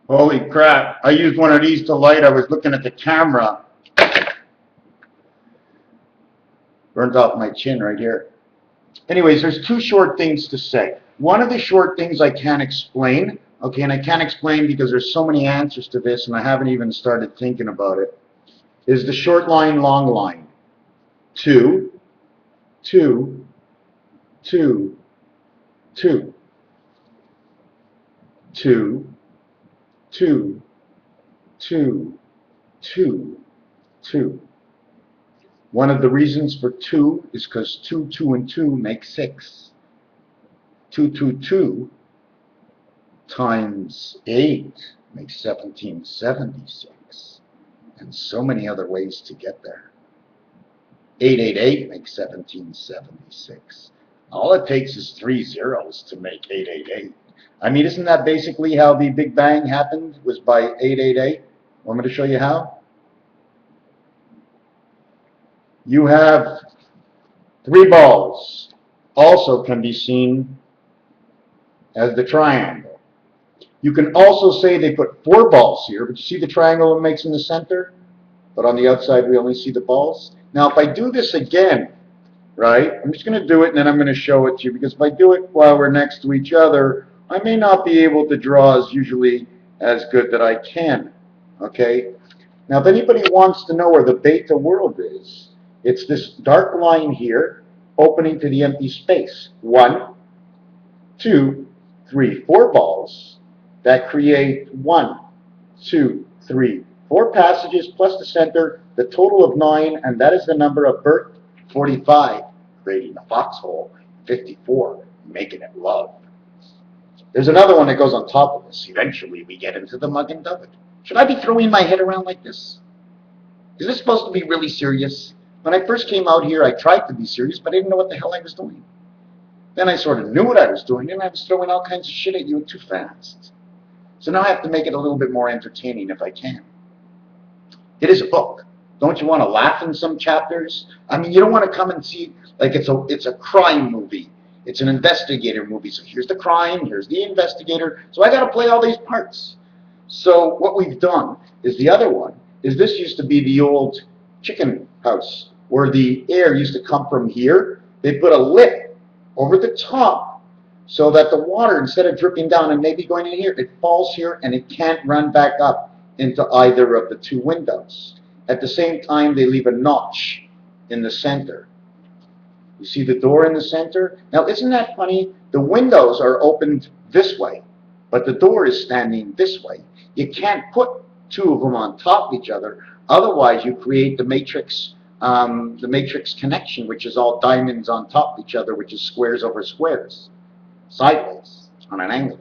Holy crap, I used one of these to light. I was looking at the camera. Burnt off my chin right here. Anyways, there's two short things to say. One of the short things I can't explain, okay, and I can't explain because there's so many answers to this and I haven't even started thinking about it, is the short line, long line. 2, 2, 2, 2, 2, 2, 2, 2, 2. One of the reasons for 2 is because 2, 2, and 2 make 6. 2, 2, 2 times 8 makes 1776. And so many other ways to get there. 888 makes 1776. All it takes is 3 zeros to make 888. I mean, isn't that basically how the Big Bang happened, was by 888? Want me to show you how? You have 3 balls, also can be seen as the triangle. You can also say they put 4 balls here, but you see the triangle it makes in the center? But on the outside we only see the balls. Now if I do this again, right, I'm just going to do it and then I'm going to show it to you, because if I do it while we're next to each other, I may not be able to draw as usually as good that I can, okay? Now if anybody wants to know where the beta world is, it's this dark line here, opening to the empty space. 1, 2, 3, 4 balls that create 1, 2, 3, 4 passages plus the center, the total of 9, and that is the number of birth. 45, creating the foxhole. 54, making it love. There's another one that goes on top of this. Eventually we get into the mug and dove it. Should I be throwing my head around like this? Is this supposed to be really serious? When I first came out here, I tried to be serious, but I didn't know what the hell I was doing. Then I sort of knew what I was doing, and I was throwing all kinds of shit at you too fast. So now I have to make it a little bit more entertaining if I can. It is a book. Don't you want to laugh in some chapters? I mean, you don't want to come and see, like it's a crime movie. It's an investigator movie. So here's the crime, here's the investigator. So I got to play all these parts. So what we've done is the other one is this used to be the old chicken house where the air used to come from here. They put a lip over the top so that the water, instead of dripping down and maybe going in here, it falls here and it can't run back up into either of the 2 windows. At the same time, they leave a notch in the center. You see the door in the center? Now, isn't that funny? The windows are opened this way, but the door is standing this way. You can't put 2 of them on top of each other. Otherwise, you create the matrix connection, which is all diamonds on top of each other, which is squares over squares, sideways, on an angle.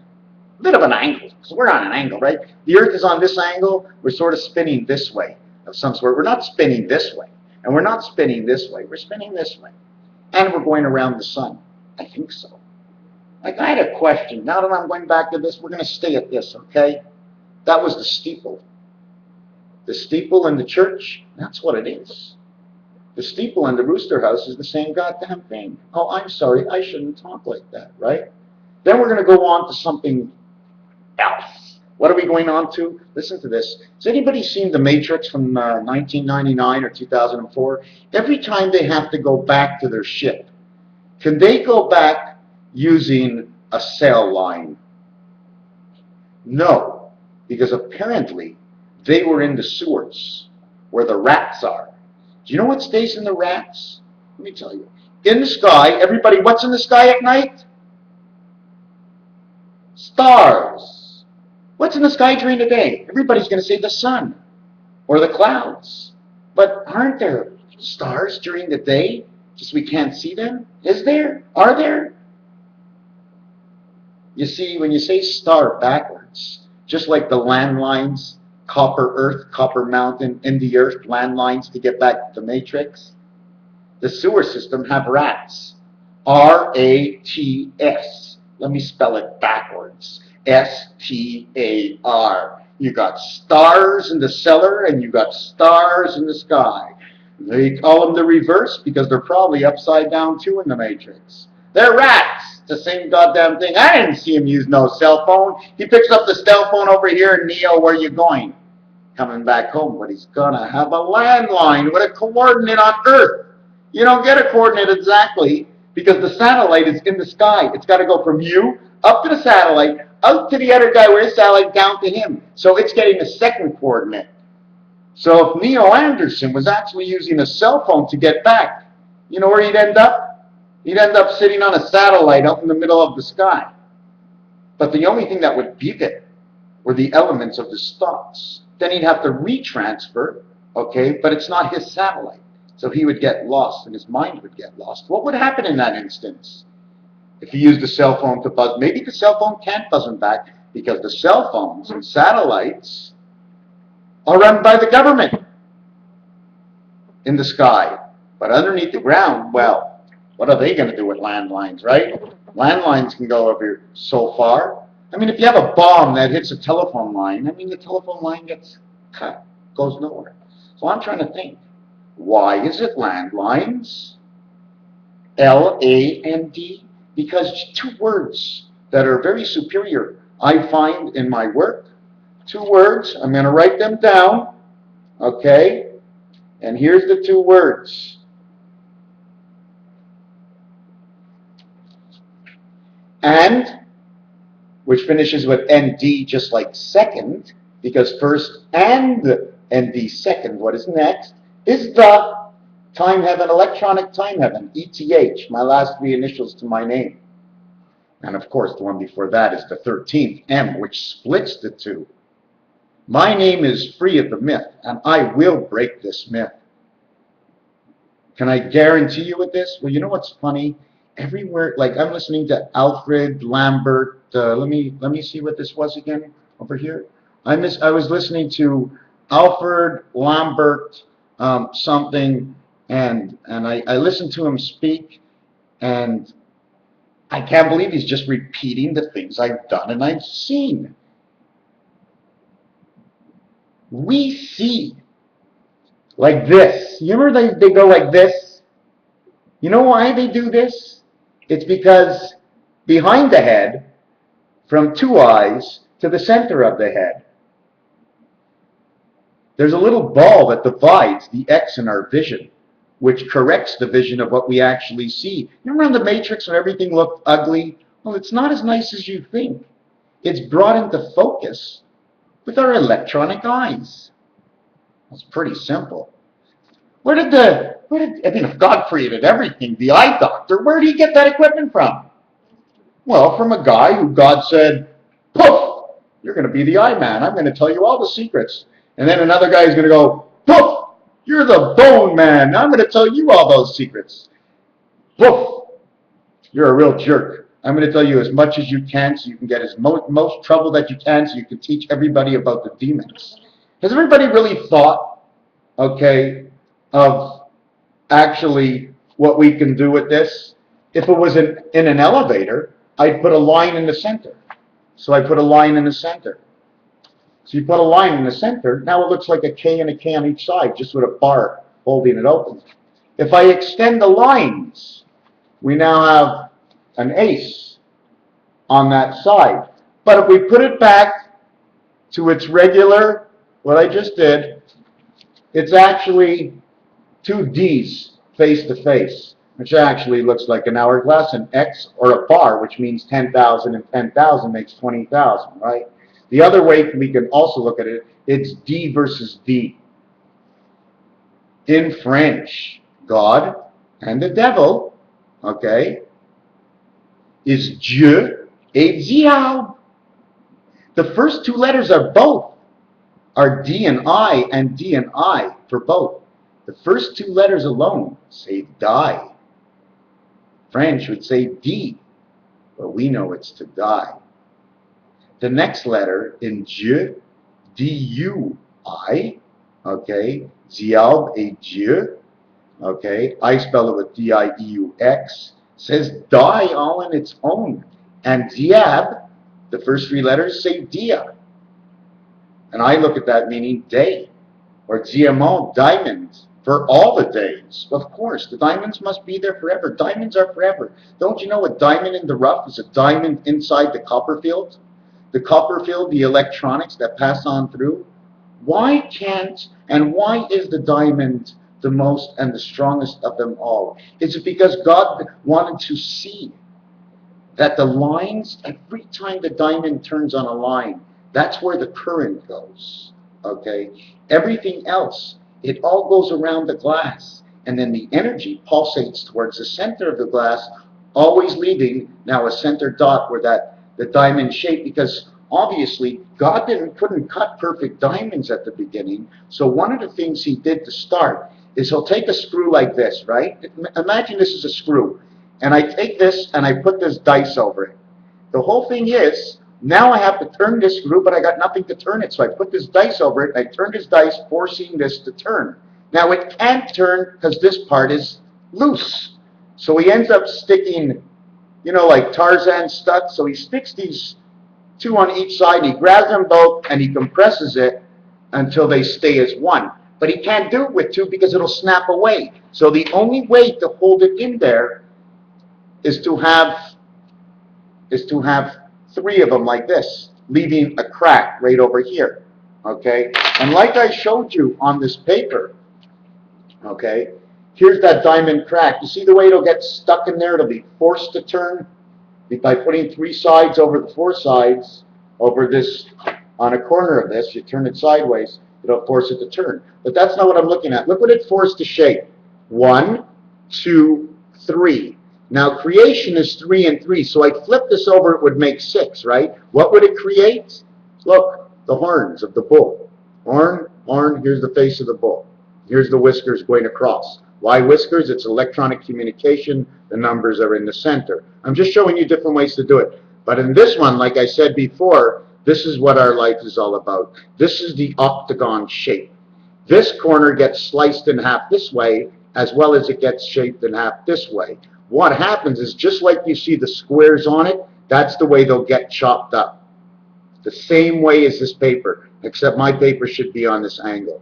A bit of an angle, because we're on an angle, right? The Earth is on this angle. We're sort of spinning this way of some sort. We're not spinning this way, and we're not spinning this way. We're spinning this way. And we're going around the sun. I think so. Like, I had a question. Now that I'm going back to this, we're going to stay at this, okay? That was the steeple. The steeple in the church, that's what it is. The steeple in the rooster house is the same goddamn thing. Oh, I'm sorry, I shouldn't talk like that, right? Then we're going to go on to something else. What are we going on to? Listen to this. Has anybody seen The Matrix from 1999 or 2004? Every time they have to go back to their ship, can they go back using a cell line? No, because apparently they were in the sewers where the rats are. Do you know what stays in the rats? Let me tell you. In the sky, everybody, what's in the sky at night? Stars. What's in the sky during the day? Everybody's going to say the sun or the clouds. But aren't there stars during the day? Just we can't see them? Is there? Are there? You see, when you say star backwards, just like the landlines, copper earth, copper mountain, in the earth, landlines to get back to the matrix, the sewer system have rats. R-A-T-S. Let me spell it backwards. S-T-A-R. You got stars in the cellar and you got stars in the sky. They call them the reverse because they're probably upside down too in the matrix. They're rats. The same goddamn thing. I didn't see him use no cell phone. He picks up the cell phone over here, Neo, where you going? Coming back home, but he's gonna have a landline with a coordinate on Earth. You don't get a coordinate exactly because the satellite is in the sky. It's got to go from you up to the satellite, up to the other guy with his satellite, down to him. So it's getting a second coordinate. So if Neil Anderson was actually using a cell phone to get back, you know where he'd end up? He'd end up sitting on a satellite up in the middle of the sky. But the only thing that would beat it were the elements of his thoughts. Then he'd have to retransfer, okay, but it's not his satellite. So he would get lost and his mind would get lost. What would happen in that instance? If he used a cell phone to buzz, maybe the cell phone can't buzz him back because the cell phones and satellites are run by the government in the sky. But underneath the ground, well, what are they going to do with landlines, right? Landlines can go over so far. I mean, if you have a bomb that hits a telephone line, I mean, the telephone line gets cut, goes nowhere. So I'm trying to think, why is it landlines? L-A-N-D? Because two words that are very superior I find in my work. Two words, I'm going to write them down, okay? And here's the two words. And, which finishes with ND just like second, because first and ND second, what is next, is the time heaven, electronic time heaven, ETH, my last three initials to my name. And of course, the one before that is the 13th, M, which splits the two. My name is free of the myth, and I will break this myth. Can I guarantee you with this? Well, you know what's funny? Everywhere, like I'm listening to Alfred Lambert. Let me see what this was again over here. I was listening to Alfred Lambert something, and I listened to him speak, and I can't believe he's just repeating the things I've done and I've seen. We see like this. You remember they go like this? You know why they do this? It's because behind the head, from two eyes to the center of the head, there's a little ball that divides the X in our vision, which corrects the vision of what we actually see. You remember in the Matrix when everything looked ugly? Well, it's not as nice as you think. It's brought into focus with our electronic eyes. It's pretty simple. I mean, if God created everything, the eye doctor, where did he get that equipment from? Well, from a guy who God said, poof, you're going to be the eye man. I'm going to tell you all the secrets. And then another guy is going to go, poof, you're the bone man. I'm going to tell you all those secrets. Poof, you're a real jerk. I'm going to tell you as much as you can so you can get as most trouble that you can so you can teach everybody about the demons. Has everybody really thought, okay, of actually what we can do with this? If it was in an elevator, I'd put a line in the center. So I put a line in the center. So you put a line in the center, now it looks like a K and a K on each side, just with a bar holding it open. If I extend the lines, we now have an ace on that side. But if we put it back to its regular, what I just did, it's actually two D's face to face, which actually looks like an hourglass, an X, or a bar, which means 10,000, and 10,000 makes 20,000, right? The other way we can also look at it, it's D versus D. In French, God and the devil, okay, is Dieu et diable. The first two letters are both, are D and I for both. The first two letters alone say die. French would say D, but we know it's to die. The next letter in Dieu, D-U-I, okay, diable et Dieu, okay, I spell it with D-I-E-U-X, says die all on its own. And diab, the first three letters say dia. And I look at that meaning day, or diamant, diamond, For all the days, of course. The diamonds must be there forever. Diamonds are forever. Don't you know a diamond in the rough is a diamond inside the copperfield? The copperfield, the electronics that pass on through. Why can't, and why is the diamond the most and the strongest of them all? Is it because God wanted to see that the lines, every time the diamond turns on a line, that's where the current goes, okay? Everything else, it all goes around the glass, and then the energy pulsates towards the center of the glass, always leaving now a center dot where the diamond shape, because obviously God couldn't cut perfect diamonds at the beginning, so one of the things he did to start is he'll take a screw like this, right? Imagine this is a screw, and I take this and I put this dice over it. The whole thing is, now I have to turn this screw, but I got nothing to turn it. So I put this dice over it, and I turn this dice, forcing this to turn. Now it can't turn because this part is loose. So he ends up sticking, like Tarzan stuck. So he sticks these two on each side, and he grabs them both, and he compresses it until they stay as one. But he can't do it with two because it'll snap away. So the only way to hold it in there is to have three of them like this, leaving a crack right over here, okay? And like I showed you on this paper, okay, here's that diamond crack. You see the way it'll get stuck in there? It'll be forced to turn by putting three sides over the four sides over this, on a corner of this, you turn it sideways, it'll force it to turn. But that's not what I'm looking at. Look what it forced to shape. 1, 2, 3. Now creation is 3 and 3, so I flip this over, it would make 6, right? What would it create? Look, the horns of the bull. Horn, here's the face of the bull. Here's the whiskers going across. Why whiskers? It's electronic communication. The numbers are in the center. I'm just showing you different ways to do it. But in this one, like I said before, this is what our life is all about. This is the octagon shape. This corner gets sliced in half this way, as well as it gets shaped in half this way. What happens is, just like you see the squares on it, that's the way they'll get chopped up. The same way as this paper, except my paper should be on this angle.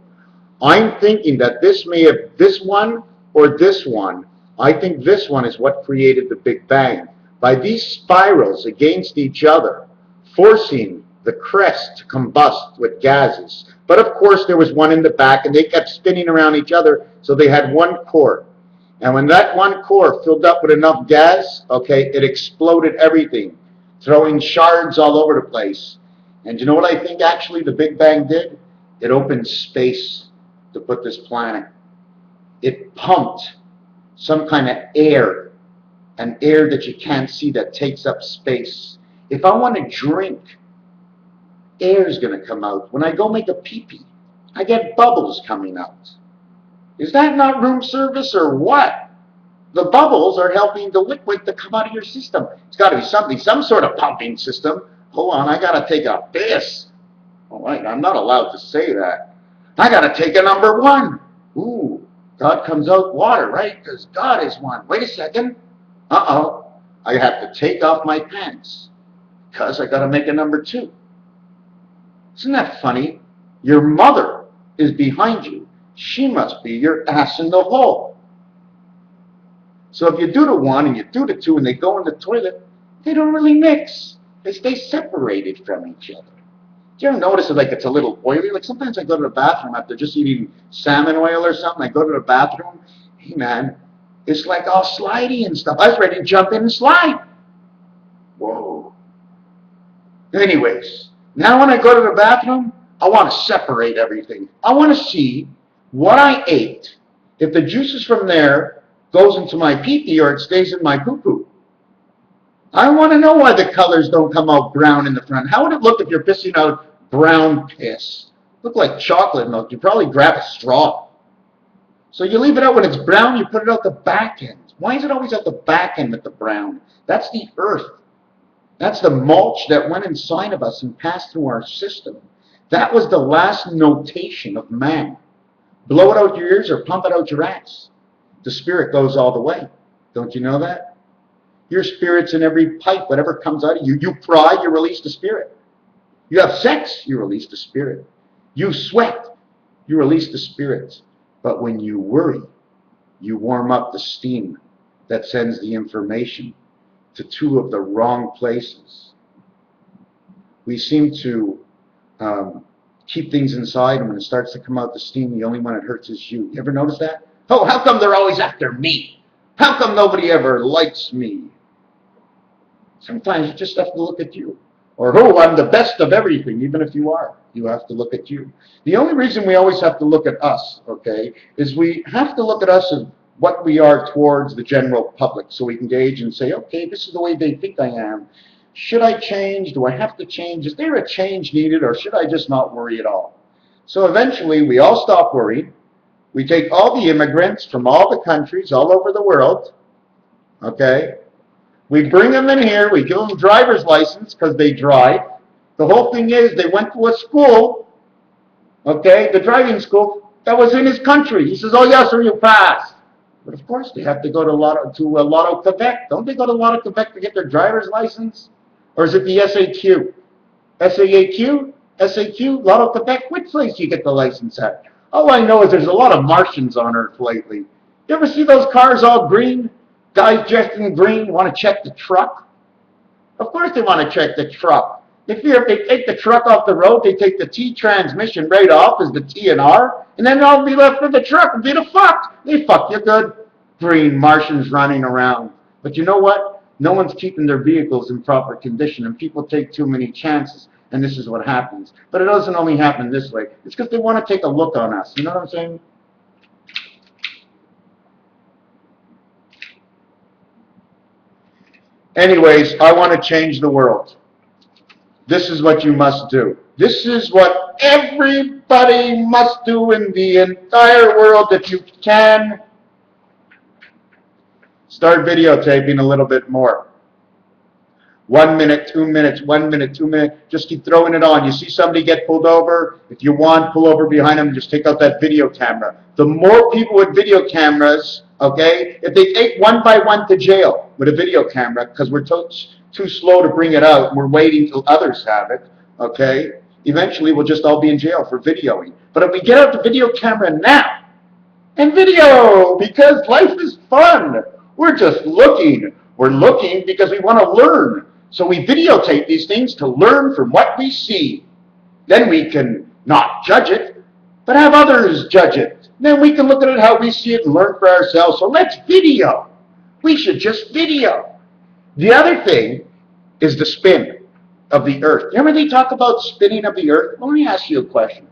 I'm thinking that this may have, this one or this one, I think this one is what created the Big Bang. By these spirals against each other, forcing the crest to combust with gases. But of course there was one in the back, and they kept spinning around each other, so they had one core. And when that one core filled up with enough gas, okay, it exploded everything, throwing shards all over the place. And you know what I think actually the Big Bang did? It opened space to put this planet. It pumped some kind of air, an air that you can't see that takes up space. If I want to drink, air's going to come out. When I go make a pee-pee, I get bubbles coming out. Is that not room service or what? The bubbles are helping the liquid to come out of your system. It's got to be something, some sort of pumping system. Hold on, I got to take a piss. All right, I'm not allowed to say that. I got to take a number 1. Ooh, God comes out water, right? Because God is one. Wait a second. Uh-oh. I have to take off my pants because I got to make a number 2. Isn't that funny? Your mother is behind you. She must be your ass in the hole. So if you do the 1 and you do the 2 and they go in the toilet, they don't really mix. They stay separated from each other. Do you ever notice it, like it's a little oily? Like sometimes I go to the bathroom after just eating salmon oil or something. I go to the bathroom. Hey man, it's like all slidey and stuff. I was ready to jump in and slide. Whoa. Anyways, now when I go to the bathroom, I want to separate everything. I want to see what I ate, if the juices from there goes into my pee-pee or it stays in my poo-poo. I want to know why the colors don't come out brown in the front. How would it look if you're pissing out brown piss? Look like chocolate milk. You probably grab a straw. So you leave it out when it's brown, you put it out the back end. Why is it always at the back end with the brown? That's the earth. That's the mulch that went inside of us and passed through our system. That was the last notation of man. Blow it out your ears or pump it out your ass. The spirit goes all the way. Don't you know that? Your spirit's in every pipe. Whatever comes out of you. You cry, you release the spirit. You have sex, you release the spirit. You sweat, you release the spirit. But when you worry, you warm up the steam that sends the information to two of the wrong places. We seem to keep things inside, and when it starts to come out the steam, the only one it hurts is you. You ever notice that? Oh, how come they're always after me? How come nobody ever likes me? Sometimes you just have to look at you. Or, oh, I'm the best of everything, even if you are. You have to look at you. The only reason we always have to look at us, okay, is we have to look at us as what we are towards the general public, so we can gauge and say, okay, this is the way they think I am. Should I change? Do I have to change? Is there a change needed, or should I just not worry at all? So eventually, we all stop worrying. We take all the immigrants from all the countries all over the world, okay? We bring them in here, we give them a driver's license because they drive. The whole thing is they went to a school, okay, the driving school, that was in his country. He says, oh yeah, so you passed. But of course they have to go to Lotto, Quebec. Don't they go to Lotto, Quebec to get their driver's license? Or is it the SAQ? SAAQ? SAQ? Lotto, Quebec? Which place do you get the license at? All I know is there's a lot of Martians on Earth lately. You ever see those cars all green? Guys dressed in green want to check the truck? Of course they want to check the truck. If they take the truck off the road, they take the T transmission right off as the T and R, and then they'll be left with the truck and be the fuck. They fuck you good. Green Martians running around. But you know what? No one's keeping their vehicles in proper condition, and people take too many chances, and this is what happens. But it doesn't only happen this way. It's because they want to take a look on us. You know what I'm saying? Anyways, I want to change the world. This is what you must do. This is what everybody must do in the entire world. If you can, start videotaping a little bit more. 1 minute, 2 minutes, 1 minute, 2 minutes. Just keep throwing it on. You see somebody get pulled over, if you want, pull over behind them and just take out that video camera. The more people with video cameras, okay, if they take one by one to jail with a video camera, because we're too slow to bring it out, we're waiting till others have it, okay, eventually we'll just all be in jail for videoing. But if we get out the video camera now, and video, because life is fun. We're just looking. We're looking because we want to learn. So we videotape these things to learn from what we see. Then we can not judge it, but have others judge it. Then we can look at it how we see it and learn for ourselves. So let's video. We should just video. The other thing is the spin of the earth. Remember they talk about spinning of the earth? Let me ask you a question.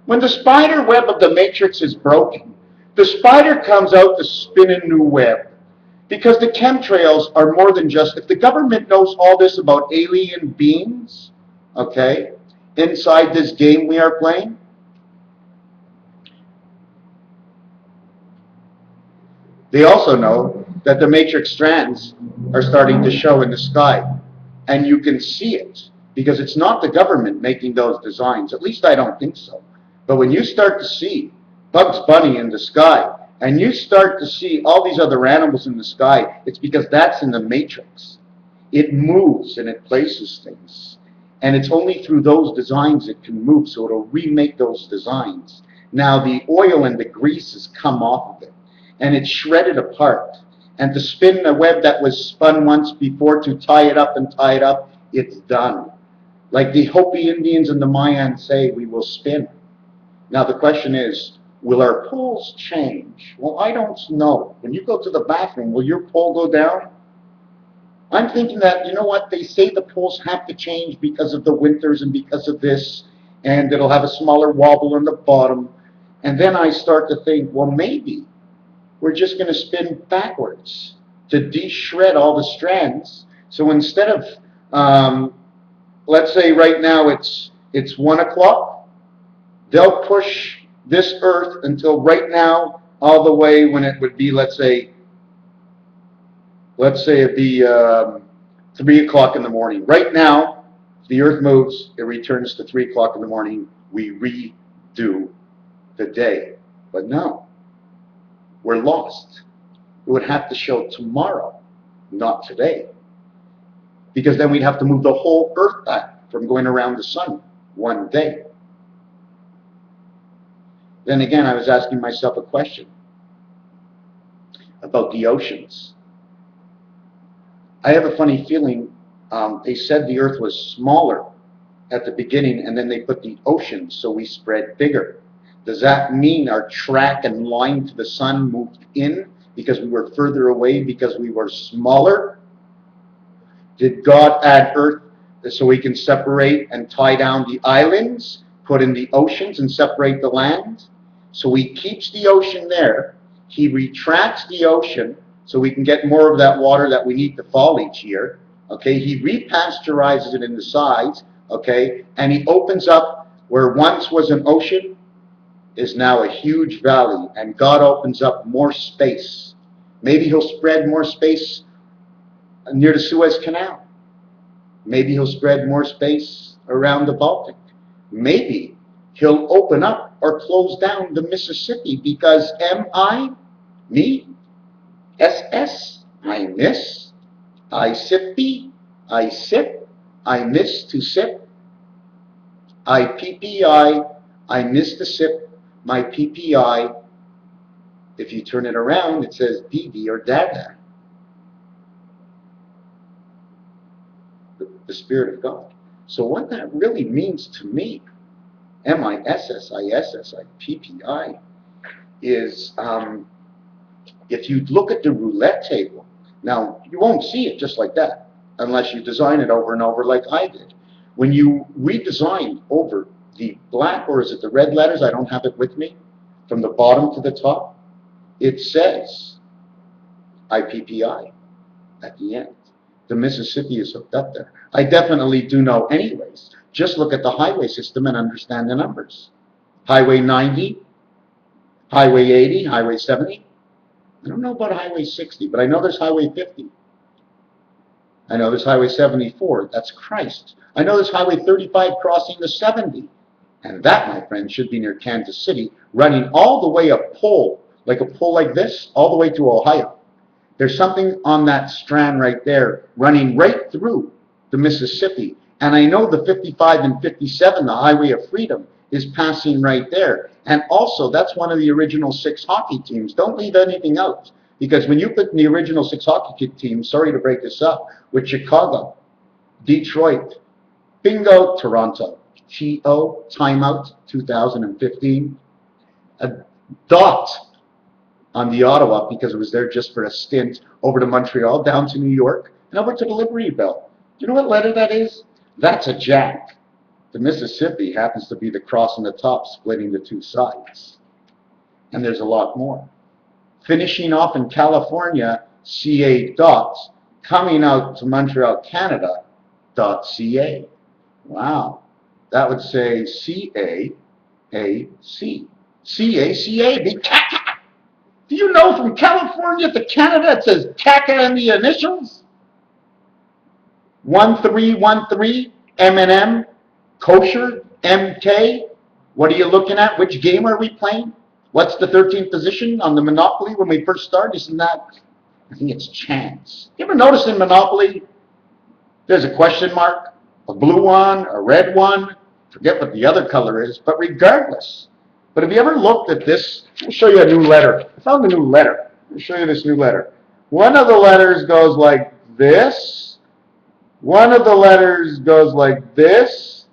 When the spider web of the matrix is broken, the spider comes out to spin a new web. Because the chemtrails are more than just, if the government knows all this about alien beings, okay, inside this game we are playing, they also know that the matrix strands are starting to show in the sky. And you can see it, because it's not the government making those designs. At least I don't think so. But when you start to see Bugs Bunny in the sky, and you start to see all these other animals in the sky, it's because that's in the matrix. It moves and it places things. And it's only through those designs it can move, so it'll remake those designs. Now the oil and the grease has come off of it, and it's shredded apart. And to spin a web that was spun once before, to tie it up and tie it up, it's done. Like the Hopi Indians and the Mayans say, we will spin. Now the question is, will our poles change? Well, I don't know. When you go to the bathroom, will your pole go down? I'm thinking that, you know what, they say the poles have to change because of the winters and because of this, and it'll have a smaller wobble on the bottom. And then I start to think, well, maybe we're just going to spin backwards to de-shred all the strands. So instead of, let's say right now it's 1 o'clock, they'll push this earth until right now, all the way when it would be, let's say it'd be 3 o'clock in the morning. Right now, the earth moves, it returns to 3 o'clock in the morning, we redo the day. But no, we're lost. It would have to show tomorrow, not today. Because then we'd have to move the whole earth back from going around the sun one day. Then again, I was asking myself a question about the oceans. I have a funny feeling they said the Earth was smaller at the beginning, and then they put the oceans so we spread bigger. Does that mean our track and line to the sun moved in because we were further away because we were smaller? Did God add Earth so we can separate and tie down the islands, put in the oceans and separate the land? So he keeps the ocean there. He retracts the ocean so we can get more of that water that we need to fall each year. Okay, he repasterizes it in the sides. Okay, and he opens up where once was an ocean is now a huge valley, and God opens up more space. Maybe he'll spread more space near the Suez Canal. Maybe he'll spread more space around the Baltic. Maybe he'll open up or close down the Mississippi because M-I, me, S-S, I miss, I sippy, I sip, I miss to sip, I PPI, I miss to sip, my PPI. If you turn it around, it says BB or Dada. The Spirit of God. So what that really means to me, MISSISSIPPI, is if you look at the roulette table, now you won't see it just like that unless you design it over and over like I did. When you redesign over the black, or is it the red letters, I don't have it with me, from the bottom to the top, it says IPPI at the end. The Mississippi is hooked up there. I definitely do know anyways. Just look at the highway system and understand the numbers. Highway 90, Highway 80, Highway 70. I don't know about Highway 60, but I know there's Highway 50. I know there's Highway 74. That's Christ. I know there's Highway 35 crossing the 70. And that, my friend, should be near Kansas City, running all the way a pole like this, all the way to Ohio. There's something on that strand right there running right through the Mississippi. And I know the 55 and 57, the Highway of Freedom, is passing right there. And also, that's one of the original 6 hockey teams. Don't leave anything out. Because when you put in the original 6 hockey teams, sorry to break this up, with Chicago, Detroit, bingo, Toronto, TO, timeout, 2015, a dot on the Ottawa because it was there just for a stint, over to Montreal, down to New York, and over to the Liberty Bell. Do you know what letter that is? That's a jack. The Mississippi happens to be the cross on the top, splitting the 2 sides. And there's a lot more. Finishing off in California, CA dots, coming out to Montreal, Canada, .ca. Wow. That would say CAAC. CACA. Do you know from California to Canada it says CACA in the initials? 1313, M&M, kosher, MK. What are you looking at? Which game are we playing? What's the 13th position on the Monopoly when we first start? Isn't that, I think it's chance. You ever notice in Monopoly, there's a question mark, a blue one, a red one, forget what the other color is, but regardless. But have you ever looked at this? I'll show you a new letter. I found a new letter. I'll show you this new letter. One of the letters goes like this. One of the letters goes like this.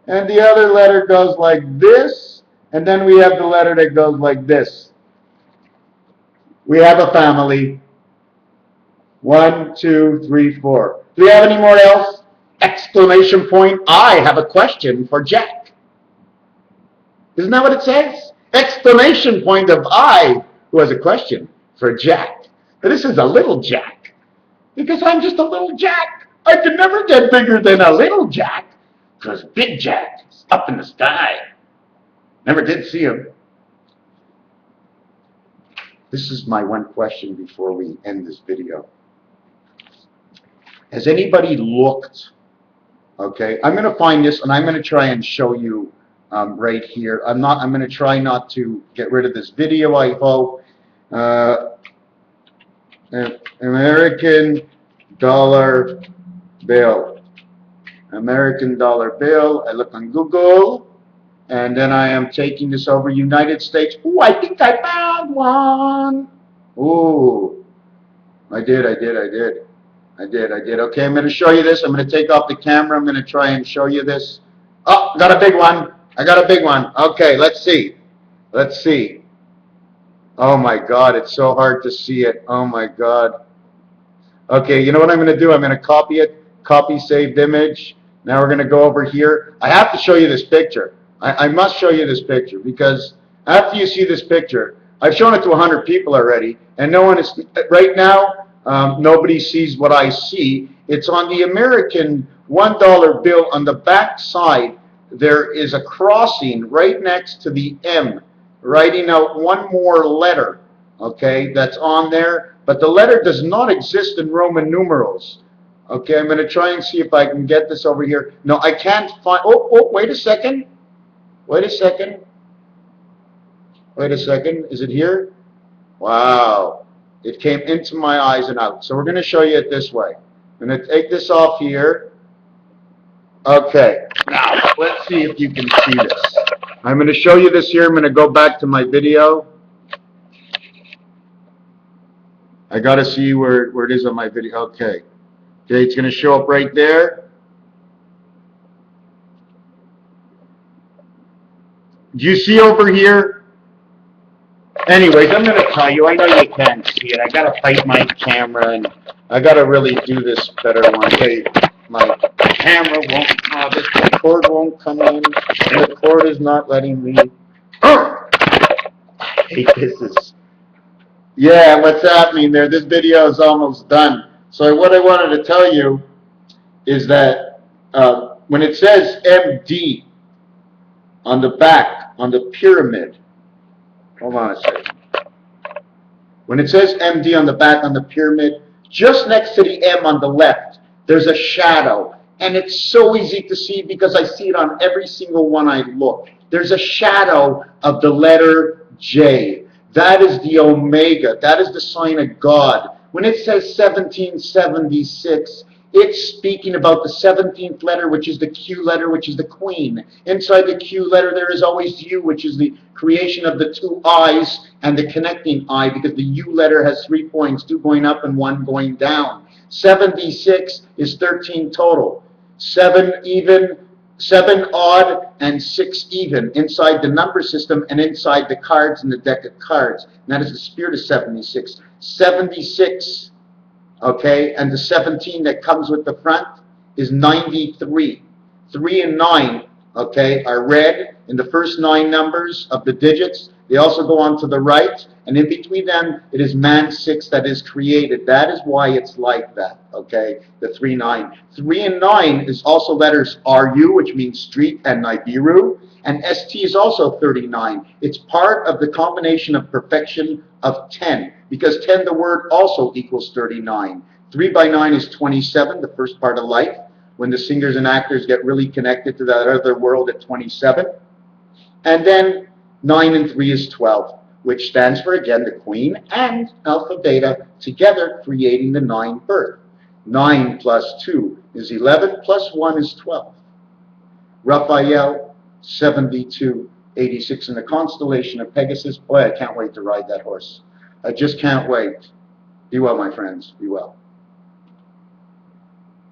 And the other letter goes like this. And then we have the letter that goes like this. We have a family. 1, 2, 3, 4. Do we have any more else? Exclamation point. I have a question for Jack. Isn't that what it says? Exclamation point of I, who has a question for Jack. But this is a little Jack. Because I'm just a little Jack. I could never get bigger than a little Jack. Because Big Jack is up in the sky. Never did see him. This is my one question before we end this video. Has anybody looked? Okay, I'm going to find this and I'm going to try and show you right here. I'm going to try not to get rid of this video, I hope. American dollar bill. American dollar bill. I look on Google And then I am taking this over United States. Ooh, I think I found one. Ooh, I did. Okay, I'm going to show you this. I'm going to take off the camera. I'm going to try and show you this. Oh, got a big one. I got a big one. Okay, let's see. Let's see. Oh my God, it's so hard to see it. Oh my God. Okay, you know what I'm going to do? I'm going to copy it, copy saved image. Now we're going to go over here. I have to show you this picture. I must show you this picture because after you see this picture, I've shown it to 100 people already, and no one is, right now, nobody sees what I see. It's on the American $1 bill. On the back side, there is a crossing right next to the M, writing out one more letter, okay, that's on there. But the letter does not exist in Roman numerals. Okay, I'm going to try and see if I can get this over here. No, I can't find. Oh, wait a second. Wait a second. Wait a second. Is it here? Wow. It came into my eyes and out. So we're going to show you it this way. I'm going to take this off here. Okay. Now, let's see if you can see this. I'm going to show you this here. I'm going to go back to my video. I got to see where it is on my video. Okay. Okay, it's going to show up right there. Do you see over here? Anyways, I'm going to tell you. I know you can't see it. I got to fight my camera, and I got to really do this better one day. My camera won't, this cord won't come in, and the cord is not letting me. Oh! I hate this. Yeah, what's happening there? This video is almost done. So what I wanted to tell you is that when it says MD on the back, on the pyramid, hold on a second. When it says MD on the back on the pyramid, just next to the M on the left, there's a shadow. And it's so easy to see because I see it on every single one I look. There's a shadow of the letter J. That is the Omega. That is the sign of God. When it says 1776, it's speaking about the 17th letter, which is the Q letter, which is the Queen. Inside the Q letter, there is always U, which is the creation of the two I's and the connecting I, because the U letter has 3 points, 2 going up and 1 going down. 76 is 13 total. 7 even, 7 odd, and 6 even inside the number system and inside the cards in the deck of cards. And that is the spirit of 76. 76, okay, and the 17 that comes with the front is 93. 3 and 9, okay, are red in the first 9 numbers of the digits. They also go on to the right, and in between them, it is man 6 that is created. That is why it's like that, okay, the 3, 9. 3 and 9 is also letters RU, which means street, and Nibiru, and ST is also 39. It's part of the combination of perfection of 10, because 10, the word, also equals 39. 3 by 9 is 27, the first part of life, when the singers and actors get really connected to that other world at 27. And then 9 and 3 is 12, which stands for, again, the Queen and Alpha Beta together creating the 9 birth. 9 plus 2 is 11, plus 1 is 12. Raphael, 72, 86 in the constellation of Pegasus. Boy, I can't wait to ride that horse. I just can't wait. Be well, my friends. Be well.